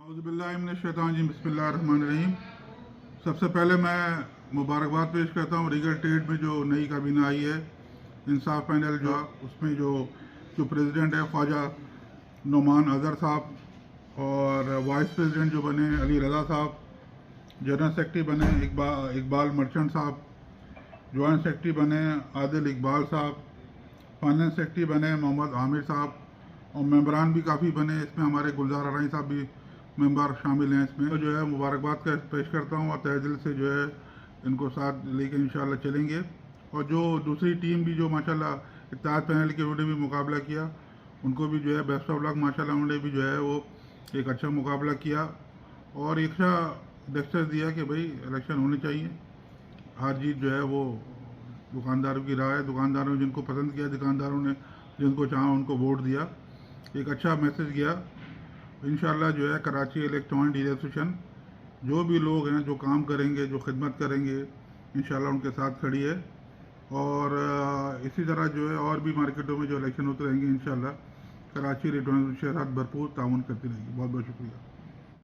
औज़ुबिल्लाहिमिनश्शैतानिर्रजीम बिस्मिल्लाहिर्रहमानिर्रहीम। सबसे पहले मैं मुबारकबाद पेश करता हूँ रीगल ट्रेड में जो नई काबीना आई है, इंसाफ पैनल जो उसमें जो प्रेसिडेंट है ख्वाजा नोमान अज़हर साहब और वाइस प्रेसिडेंट जो बने अली रज़ा साहब, जनरल सेक्रेटरी बने इकबाल मर्चेंट साहब, जॉइंट सेक्रेटरी बने आदिल इकबाल साहब, फाइनेंस सेक्रेटरी बने मोहम्मद आमिर साहब और मेंबरान भी काफ़ी बने। इसमें हमारे गुलजार अराई साहब भी मेंबर शामिल हैं। इसमें तो जो है मुबारकबाद का पेश करता हूँ और तहे दिल से जो है इनको साथ लेके इंशाल्लाह चलेंगे। और जो दूसरी टीम भी जो माशाल्लाह इत्तेहाद पैनल के उन्होंने भी मुकाबला किया, उनको भी जो है बेस्ट ऑफ लक। माशाल्लाह उन्होंने भी जो है वो एक अच्छा मुकाबला किया और एक अच्छा डेक्स्टर दिया कि भाई इलेक्शन होने चाहिए। हार जीत जो है वो दुकानदारों की राय है, दुकानदारों ने जिनको पसंद किया, दुकानदारों ने जिनको चाहा उनको वोट दिया, एक अच्छा मैसेज गया। इंशाल्लाह जो है कराची इलेक्ट्रॉनिक डीलर एसोसिएशन जो भी लोग हैं जो काम करेंगे, जो खिदमत करेंगे, इंशाल्लाह उनके साथ खड़ी है। और इसी तरह जो है और भी मार्केटों में जो इलेक्शन होते रहेंगे, इंशाल्लाह कराची इलेक्ट्रॉनिक एसोसिएशन के साथ भरपूर ताउन करती रहेगी। बहुत बहुत शुक्रिया।